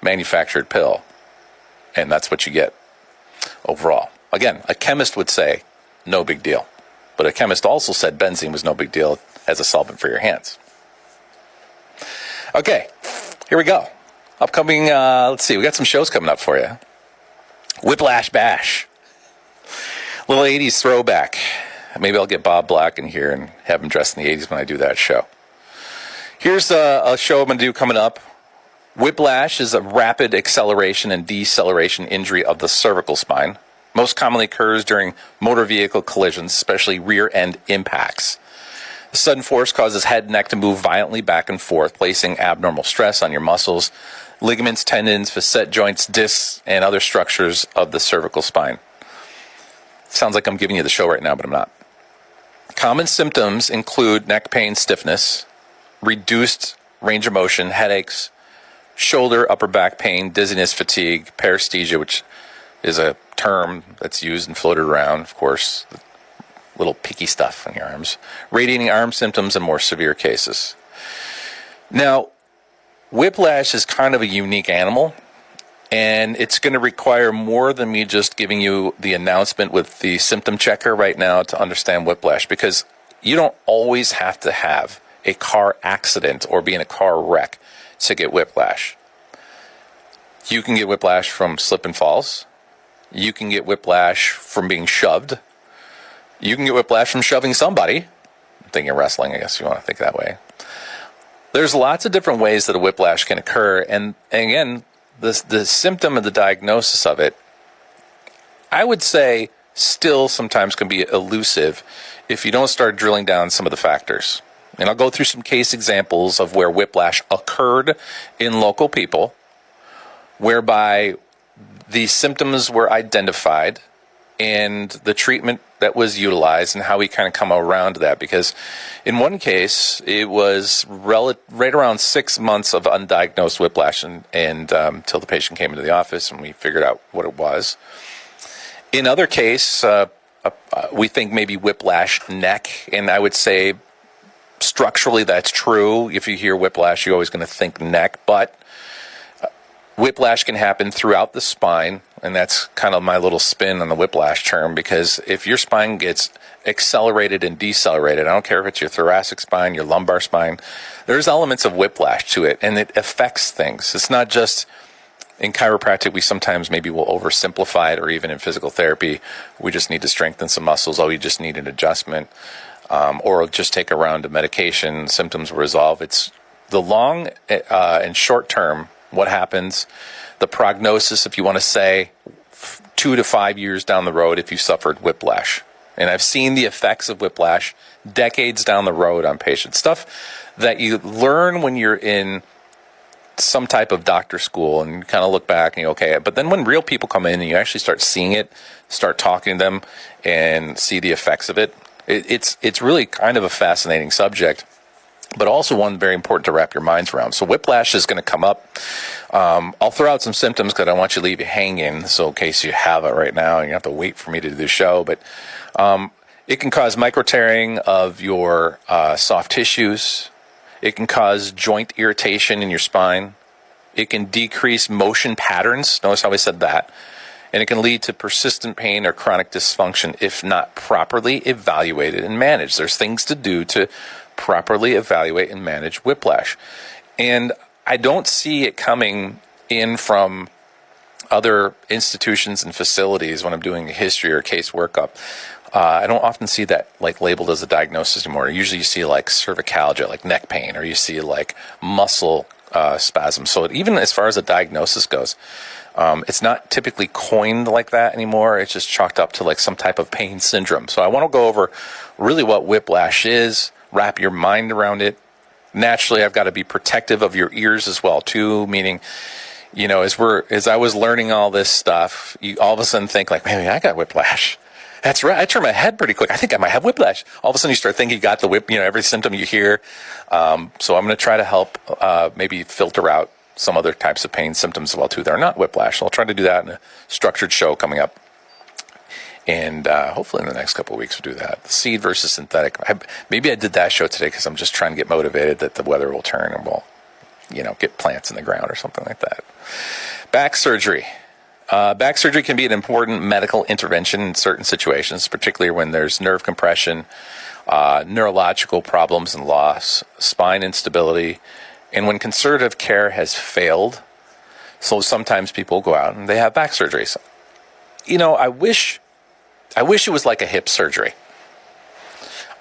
manufactured pill. And that's what you get overall. Again, a chemist would say, no big deal. But a chemist also said benzene was no big deal as a solvent for your hands. Okay, here we go. Upcoming, let's see, we got some shows coming up for you. Whiplash Bash. Little 80s throwback. Maybe I'll get Bob Black in here and have him dressed in the 80s when I do that show. Here's a show I'm going to do coming up. Whiplash is a rapid acceleration and deceleration injury of the cervical spine. Most commonly occurs during motor vehicle collisions, especially rear-end impacts. The sudden force causes head and neck to move violently back and forth, placing abnormal stress on your muscles, ligaments, tendons, facet joints, discs, and other structures of the cervical spine. Sounds like I'm giving you the show right now, but I'm not. Common symptoms include neck pain, stiffness, reduced range of motion, headaches, shoulder, upper back pain, dizziness, fatigue, paresthesia, which is a term that's used and floated around, of course, little picky stuff on your arms, radiating arm symptoms in more severe cases. Now, whiplash is kind of a unique animal, and it's going to require more than me just giving you the announcement with the symptom checker right now to understand whiplash, because you don't always have to have a car accident or be in a car wreck to get whiplash. You can get whiplash from slip and falls. You can get whiplash from being shoved. You can get whiplash from shoving somebody. I'm thinking wrestling, I guess you want to think that way. There's lots of different ways that a whiplash can occur, and again, the symptom and the diagnosis of it, I would say, still sometimes can be elusive if you don't start drilling down some of the factors. And I'll go through some case examples of where whiplash occurred in local people, whereby the symptoms were identified and the treatment that was utilized and how we kind of come around that. Because in one case, it was right around 6 months of undiagnosed whiplash and until the patient came into the office and we figured out what it was. In other case, we think maybe whiplash neck, and I would say structurally that's true. If you hear whiplash, you're always going to think neck, but whiplash can happen throughout the spine, and that's kind of my little spin on the whiplash term, because if your spine gets accelerated and decelerated, I don't care if it's your thoracic spine, your lumbar spine, there's elements of whiplash to it, and it affects things. It's not just in chiropractic, we sometimes maybe will oversimplify it, or even in physical therapy, we just need to strengthen some muscles, oh, you just need an adjustment, or just take a round of medication, symptoms will resolve. It's the long and short term, what happens, the prognosis, if you want to say, 2 to 5 years down the road if you suffered whiplash. And I've seen the effects of whiplash decades down the road on patients. Stuff that you learn when you're in some type of doctor school and you kind of look back and you okay, but then when real people come in and you actually start seeing it, start talking to them and see the effects of it, it's really kind of a fascinating subject, but also one very important to wrap your minds around. So whiplash is going to come up. I'll throw out some symptoms because I don't want you to leave you hanging. So in case you have it right now and you have to wait for me to do the show, but it can cause micro-tearing of your soft tissues. It can cause joint irritation in your spine. It can decrease motion patterns. Notice how I said that. And it can lead to persistent pain or chronic dysfunction if not properly evaluated and managed. There's things to do to properly evaluate and manage whiplash. And I don't see it coming in from other institutions and facilities when I'm doing a history or case workup. I don't often see that like labeled as a diagnosis anymore. Usually you see like cervicalgia, like neck pain, or you see like muscle spasms. So even as far as a diagnosis goes, it's not typically coined like that anymore. It's just chalked up to like some type of pain syndrome. So I want to go over really what whiplash is, wrap your mind around it. Naturally, I've got to be protective of your ears as well too, meaning, you know, as I was learning all this stuff, you all of a sudden think like, man, I got whiplash. That's right. I turn my head pretty quick. I think I might have whiplash. All of a sudden you start thinking you got the whip, you know, every symptom you hear. So I'm going to try to help maybe filter out some other types of pain symptoms as well too that are not whiplash. So I'll try to do that in a structured show coming up. And hopefully in the next couple of weeks we'll do that. Seed versus synthetic. Maybe I did that show today because I'm just trying to get motivated that the weather will turn and we'll, you know, get plants in the ground or something like that. Back surgery. Back surgery can be an important medical intervention in certain situations, particularly when there's nerve compression, neurological problems and loss, spine instability, and when conservative care has failed. So sometimes people go out and they have back surgeries. You know, I wish it was like a hip surgery.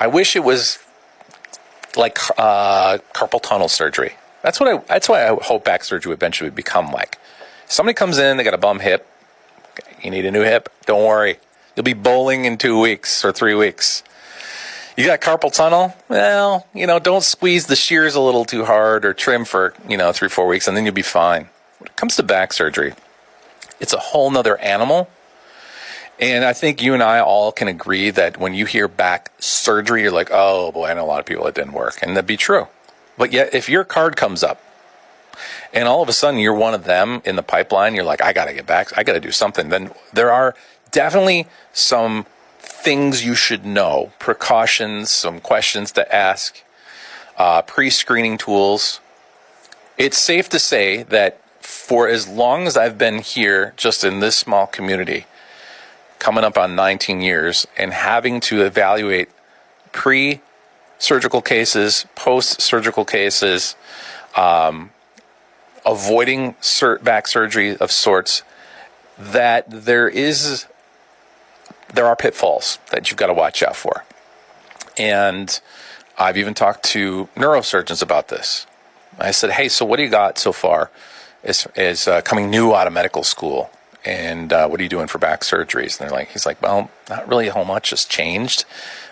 I wish it was like carpal tunnel surgery. That's why I hope back surgery would eventually become like. Somebody comes in, they got a bum hip. You need a new hip? Don't worry. You'll be bowling in 2 weeks or 3 weeks. You got carpal tunnel? Well, you know, don't squeeze the shears a little too hard or trim for, 3-4 weeks, and then you'll be fine. When it comes to back surgery, it's a whole nother animal. And I think you and I all can agree that when you hear back surgery, you're like, oh boy, I know a lot of people it didn't work. And that'd be true. But yet, if your card comes up and all of a sudden you're one of them in the pipeline, you're like, I got to get back. I got to do something. Then there are definitely some things you should know, precautions, some questions to ask, pre-screening tools. It's safe to say that for as long as I've been here, just in this small community, coming up on 19 years, and having to evaluate pre-surgical cases, post-surgical cases, avoiding back surgery of sorts, that there are pitfalls that you've got to watch out for. And I've even talked to neurosurgeons about this. I said, hey, so what do you got so far as coming new out of medical school? And what are you doing for back surgeries? And he's like, well, not really how much has changed.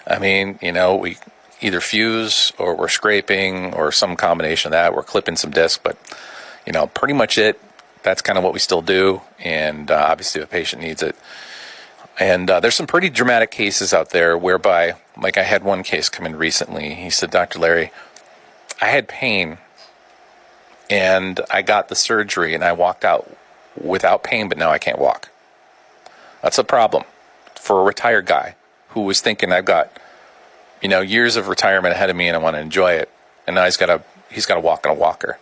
I mean, we either fuse or we're scraping or some combination of that. We're clipping some discs, but, pretty much it. That's kind of what we still do. And obviously, if a patient needs it. And there's some pretty dramatic cases out there whereby, like I had one case come in recently. He said, Dr. Larry, I had pain and I got the surgery and I walked out without pain, but now I can't walk. That's a problem for a retired guy who was thinking, I've got, years of retirement ahead of me and I want to enjoy it. And now he's got to walk on a walker.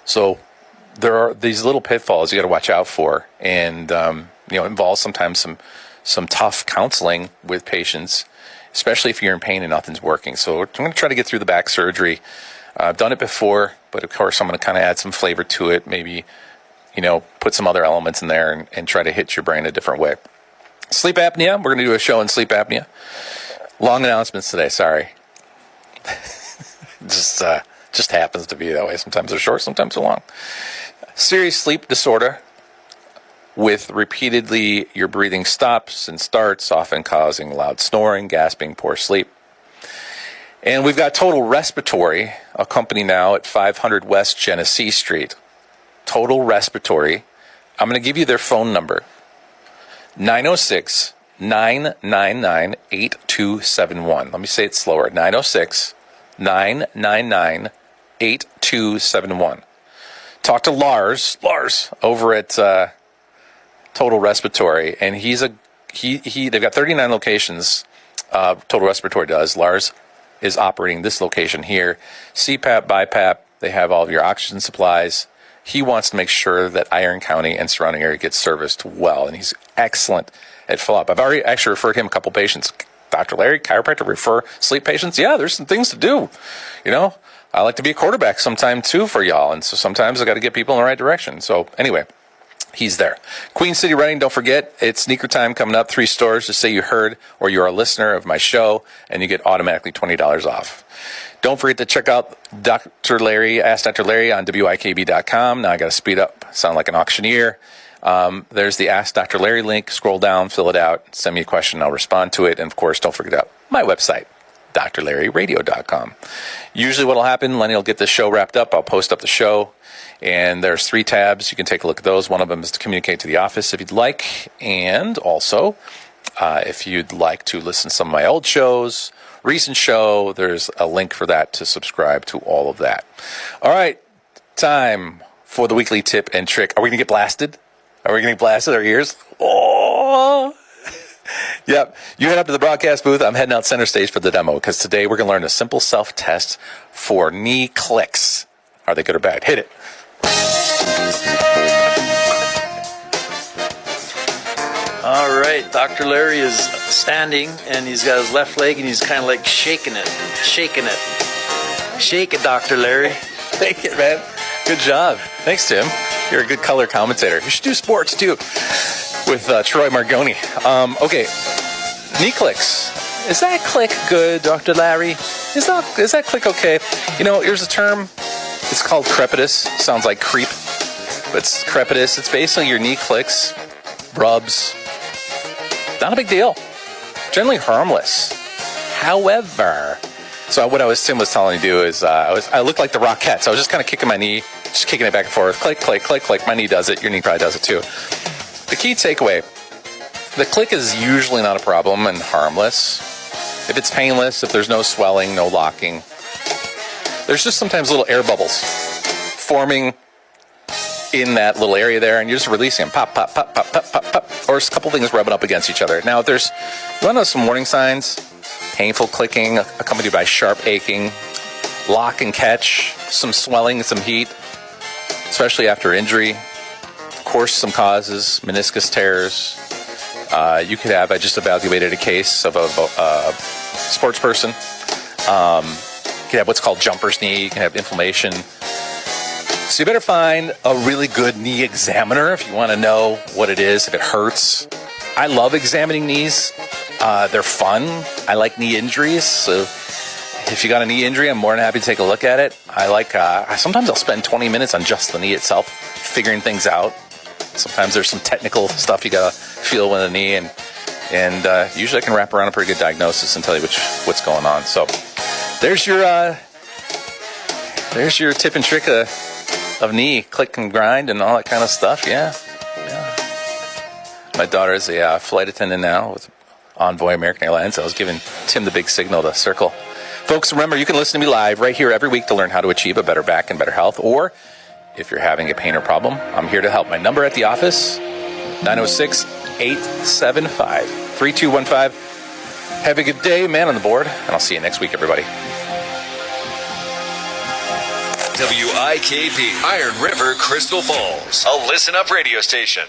So there are these little pitfalls you got to watch out for. And, involves sometimes some tough counseling with patients, especially if you're in pain and nothing's working. So I'm going to try to get through the back surgery. I've done it before, but of course I'm going to kind of add some flavor to it, maybe, put some other elements in there and try to hit your brain a different way. Sleep apnea, we're going to do a show on sleep apnea. Long announcements today, sorry. Just happens to be that way. Sometimes they're short, sometimes they're long. Serious sleep disorder with repeatedly your breathing stops and starts, often causing loud snoring, gasping, poor sleep. And we've got Total Respiratory, a company now at 500 West Genesee Street. Total Respiratory. I'm going to give you their phone number. 906-999-8271. Let me say it slower. 906-999-8271. Talk to Lars over at Total Respiratory, and they've got 39 locations. Total Respiratory does. Lars is operating this location here. CPAP, BiPAP, they have all of your oxygen supplies. He wants to make sure that Iron County and surrounding area gets serviced well, and he's excellent at follow-up. I've already actually referred him a couple patients. Dr. Larry, chiropractor, refer sleep patients? Yeah, there's some things to do. I like to be a quarterback sometime too for y'all, and so sometimes I got to get people in the right direction. So anyway, he's there. Queen City Running, don't forget, it's sneaker time coming up. 3 stores. Just say you heard or you're a listener of my show, and you get automatically $20 off. Don't forget to check out Dr. Larry, Ask Dr. Larry on WIKB.com. Now I got to speed up, sound like an auctioneer. There's the Ask Dr. Larry link. Scroll down, fill it out, send me a question, I'll respond to it. And of course, don't forget about my website, drlarryradio.com. Usually what will happen, Lenny will get this show wrapped up. I'll post up the show. And there's 3 tabs. You can take a look at those. One of them is to communicate to the office if you'd like. And also, if you'd like to listen to some of my old shows, recent show, there's a link for that to subscribe to all of that. All right, time for the weekly tip and trick. Are we going to get blasted? Are we going to get blasted our ears? Oh! Yep. You head up to the broadcast booth. I'm heading out center stage for the demo because today we're going to learn a simple self-test for knee clicks. Are they good or bad? Hit it. All right, Dr. Larry is standing and he's got his left leg and he's kind of like shaking it. Shake it, Dr. Larry. Thank you, man. Good job. Thanks, Tim. You're a good color commentator. You should do sports too with Troy Margoni. Okay, knee clicks. Is that click good, Dr. Larry? Is that click okay? Here's a term. It's called crepitus. Sounds like creep, but it's crepitus. It's basically your knee clicks, rubs. Not a big deal. Generally harmless. However, so what Tim was telling me to do is I looked like the Rockettes. I was just kind of kicking my knee, just kicking it back and forth. Click, click, click, click. My knee does it. Your knee probably does it too. The key takeaway, the click is usually not a problem and harmless. If it's painless, if there's no swelling, no locking, there's just sometimes little air bubbles forming in that little area there, and you're just releasing them. Pop, pop, pop, pop, pop, pop, pop. Or just a couple things rubbing up against each other. Now, if there's, you want to know some warning signs? Painful clicking, accompanied by sharp aching, lock and catch, some swelling, some heat, especially after injury. Of course, some causes, meniscus tears. You could have, I just evaluated a case of a sports person. You could have what's called jumper's knee. You can have inflammation. So you better find a really good knee examiner if you want to know what it is, if it hurts. I love examining knees. They're fun. I like knee injuries. So if you got a knee injury, I'm more than happy to take a look at it. I like, sometimes I'll spend 20 minutes on just the knee itself, figuring things out. Sometimes there's some technical stuff you got to feel with the knee, and usually I can wrap around a pretty good diagnosis and tell you what's going on. So there's your tip and trick of knee, click and grind and all that kind of stuff. Yeah. My daughter is a flight attendant now with Envoy American Airlines. I was giving Tim the big signal to circle. Folks, remember, you can listen to me live right here every week to learn how to achieve a better back and better health. Or if you're having a pain or problem, I'm here to help. My number at the office, 906-875-3215. Have a good day, man on the board, and I'll see you next week, everybody. WIKB, Iron River, Crystal Falls, a listen-up radio station.